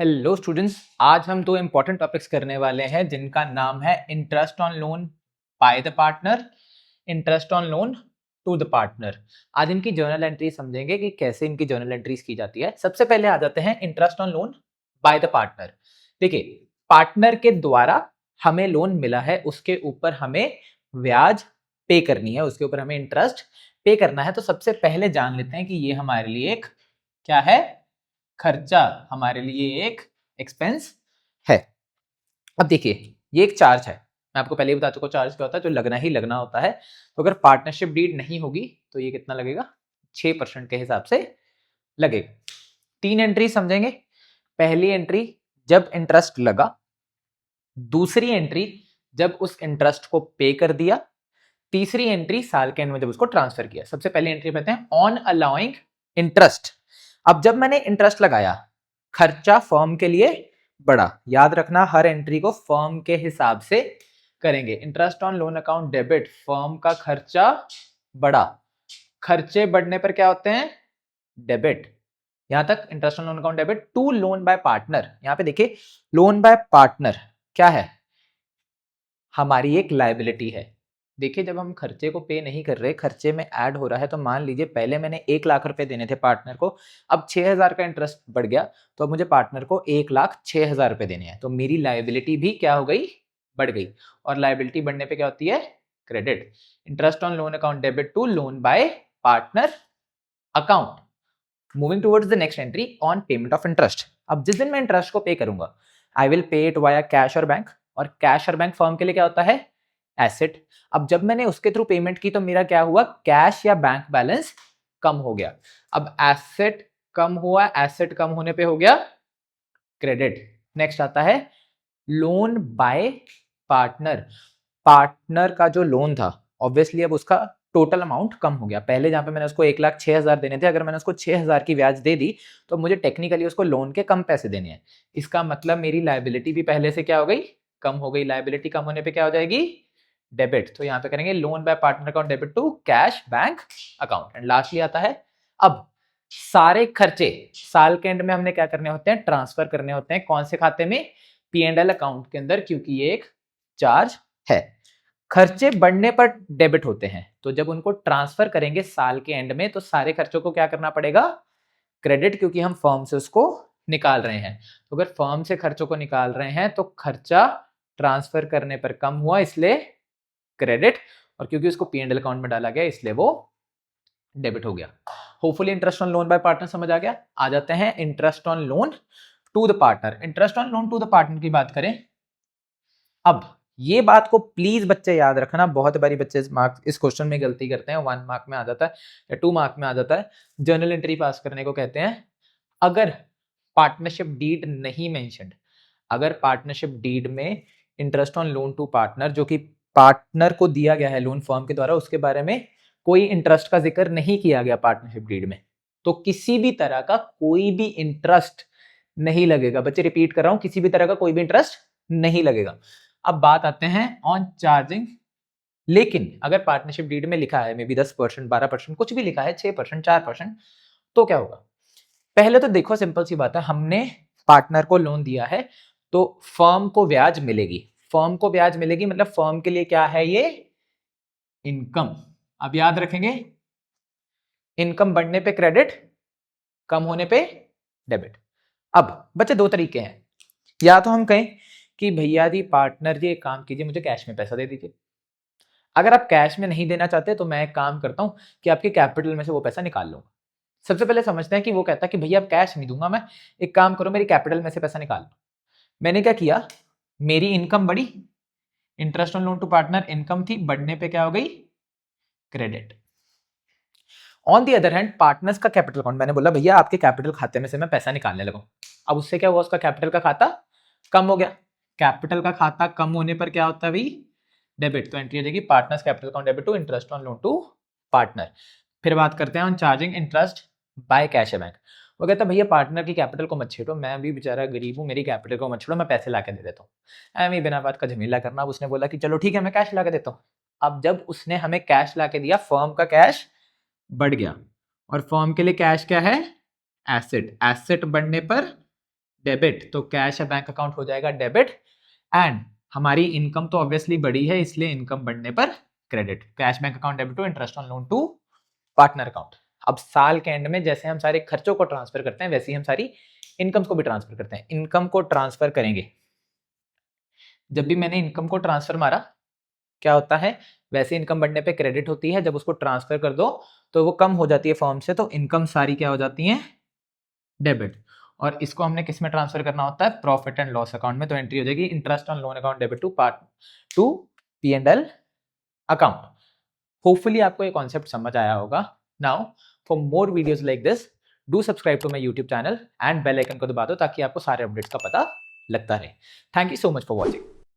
Hello students, आज हम दो इंपॉर्टेंट टॉपिक्स करने वाले हैं जिनका नाम है interest on loan by the partner, interest on loan to the partner. आज इनकी जर्नल एंट्री समझेंगे कि कैसे इनकी जर्नल एंट्रीज की जाती है। सबसे पहले आ जाते हैं interest on loan by the partner. देखिए, पार्टनर के द्वारा हमें लोन मिला है, उसके ऊपर हमें ब्याज पे करनी है, उसके ऊपर हमें इंटरेस्ट पे करना है। तो सबसे पहले जान लेते हैं कि ये हमारे लिए एक क्या है, खर्चा, हमारे लिए एक एक्सपेंस है। अब देखिए, ये एक चार्ज है। मैं आपको पहले ही बता चुका हूं चार्ज क्या होता है, जो लगना ही लगना होता है। तो अगर पार्टनरशिप डीड नहीं होगी तो ये कितना लगेगा, 6% के हिसाब से लगेगा। तीन एंट्री समझेंगे। पहली एंट्री जब इंटरेस्ट लगा, दूसरी एंट्री जब उस इंटरेस्ट को पे कर दिया, तीसरी एंट्री साल के एंड में जब उसको ट्रांसफर किया। सबसे पहली एंट्री कहते हैं ऑन अलाउइंग इंटरेस्ट। अब जब मैंने इंटरेस्ट लगाया, खर्चा फर्म के लिए बढ़ा। याद रखना, हर एंट्री को फर्म के हिसाब से करेंगे। Interest on loan account debit, firm का खर्चा बढ़ा। खर्चे बढ़ने पर क्या होते हैं, डेबिट। यहां तक interest on loan account debit. To loan by partner, यहां पे देखिए लोन बाय पार्टनर क्या है, हमारी एक लायबिलिटी है। देखिए, जब हम खर्चे को पे नहीं कर रहे, खर्चे में ऐड हो रहा है, तो मान लीजिए पहले मैंने 1 लाख रुपए देने थे पार्टनर को, अब 6,000 का इंटरेस्ट बढ़ गया, तो अब मुझे पार्टनर को 1,06,000 रुपए देने हैं। तो मेरी लायबिलिटी भी क्या हो गई, बढ़ गई। और लायबिलिटी बढ़ने पे क्या होती है, credit. Interest on loan account debit to loan by partner account. Moving towards the next entry on payment of interest. अब जिस दिन मैं इंटरेस्ट को पे करूंगा, I will pay it via cash और बैंक। और कैश और बैंक फर्म के लिए क्या होता है, एसेट। अब जब मैंने उसके थ्रू पेमेंट की तो मेरा क्या हुआ, कैश या बैंक बैलेंस कम हो गया। अब एसेट कम हुआ, एसेट कम होने पे हो गया क्रेडिट। नेक्स्ट आता है लोन बाय पार्टनर। पार्टनर का जो लोन था, ऑब्वियसली अब उसका टोटल अमाउंट कम हो गया। पहले जहां पे मैंने उसको 1,06,000 देने थे, अगर मैंने उसको 6,000 की ब्याज दे दी तो मुझे टेक्निकली उसको लोन के कम पैसे देने हैं। इसका मतलब मेरी लायबिलिटी भी पहले से क्या हो गई, कम हो गई। लायबिलिटी कम होने पे क्या हो जाएगी, डेबिट। तो यहाँ पे करेंगे loan by partner account debit to cash bank account. And lastly आता है, अब सारे खर्चे साल के एंड में हमने क्या करने होते हैं, ट्रांसफर करने होते हैं। कौन से खाते में, P&L अकाउंट के अंदर, क्योंकि ये एक चार्ज है। खर्चे बढ़ने पर डेबिट होते हैं, तो जब उनको ट्रांसफर करेंगे साल के एंड में, तो सारे खर्चों को क्या करना पड़ेगा, क्रेडिट, क्योंकि हम फर्म से उसको निकाल रहे हैं। तो अगर फर्म से खर्चों को निकाल रहे हैं तो खर्चा ट्रांसफर करने पर कम हुआ, इसलिए क्रेडिट। और क्योंकि उसको P&L अकाउंट में डाला गया, इसलिए वो डेबिट हो गया। Hopefully interest on loan by partner समझ आ गया। आ जाते हैं interest on loan to the partner. Interest on loan to the partner की बात करें, अब ये बात को प्लीज बच्चे याद रखना, बहुत बारी बच्चे इस क्वेश्चन में गलती करते हैं। 1 मार्क में आ जाता है या 2 मार्क में आ जाता है, जर्नल एंट्री पास करने को कहते हैं। अगर पार्टनरशिप डीड नहीं मेंशन्ड, अगर पार्टनरशिप डीड में interest on loan to partner, जो कि पार्टनर को दिया गया है लोन फर्म के द्वारा, उसके बारे में कोई इंटरेस्ट का जिक्र नहीं किया गया पार्टनरशिप डीड में, तो किसी भी तरह का कोई भी इंटरेस्ट नहीं लगेगा। बच्चे रिपीट कर रहा हूं, किसी भी तरह का कोई भी इंटरेस्ट नहीं लगेगा। अब बात आते हैं ऑन चार्जिंग। लेकिन अगर पार्टनरशिप डीड में लिखा है मे बी 10%, 12%, कुछ भी लिखा है, 6%, 4%, तो क्या होगा। पहले तो देखो, सिंपल सी बात है, हमने पार्टनर को लोन दिया है तो फर्म को ब्याज मिलेगी। फर्म को ब्याज मिलेगी मतलब फर्म के लिए क्या है, ये इनकम। अब याद रखेंगे, इनकम बढ़ने पे क्रेडिट, कम होने पे डेबिट। अब बच्चे दो तरीके हैं, या तो हम कहें कि भैया जी, पार्टनर जी, एक काम कीजिए, मुझे कैश में पैसा दे दीजिए। अगर आप कैश में नहीं देना चाहते तो मैं एक काम करता हूं कि आपके कैपिटल में से वो पैसा निकाल लूंगा। सबसे पहले समझते हैं कि वो कहता है कि भैया अब कैश नहीं दूंगा मैं, एक काम करो मेरी कैपिटल में से पैसा निकाल लो। मैंने क्या किया, मेरी इनकम बढ़ी, interest on loan to partner income थी, बढ़ने पे क्या हो गई, credit. On the other hand partners का कैपिटल अकाउंट, मैंने बोला भैया आपके कैपिटल खाते में से मैं पैसा निकालने लगा। अब उससे क्या हुआ, उसका कैपिटल का खाता कम हो गया। कैपिटल का खाता कम होने पर क्या होता है भाई, डेबिट। तो एंट्री आ जाएगी partners capital account debit to interest on loan to partner. फिर बात करते हैं on charging interest by cash bank. वो कहता है भैया पार्टनर की कैपिटल को मत छेड़ो, मैं भी बेचारा गरीब हूँ, मेरी कैपिटल को मत छेड़ो, मैं पैसे ला के दे देता हूँ। एम बिना बात का झमेला करना। अब उसने बोला कि चलो ठीक है, मैं कैश ला के देता हूँ। अब जब उसने हमें कैश ला के दिया, फर्म का कैश बढ़ गया। और फर्म के लिए कैश क्या है, एसेट। एसेट बढ़ने पर डेबिट, तो कैश या बैंक अकाउंट हो जाएगा डेबिट, एंड हमारी इनकम तो ऑब्वियसली बड़ी है इसलिए इनकम बढ़ने पर credit. Cash bank account debit to interest on loan to partner account. अब साल के एंड में जैसे हम सारे खर्चों को ट्रांसफर करते हैं वैसे ही हम सारी इनकम को भी ट्रांसफर करते हैं। इनकम को ट्रांसफर करेंगे, जब भी मैंने इनकम को ट्रांसफर मारा क्या होता है, वैसे इनकम बढ़ने पे क्रेडिट होती है, जब उसको ट्रांसफर कर दो तो वो कम हो जाती है फर्म से, तो इनकम सारी क्या हो जाती है, डेबिट। और इसको हमने किस में ट्रांसफर करना होता है, प्रॉफिट एंड लॉस अकाउंट में, तो एंट्री हो जाएगी interest on loan account debit to P&L account. Hopefully आपको ये कॉन्सेप्ट समझ आया होगा। Now for more videos like this do subscribe to my YouTube channel and bell icon को दबा दो ताकि आपको सारे अपडेट्स का पता लगता रहे। Thank you so much for watching.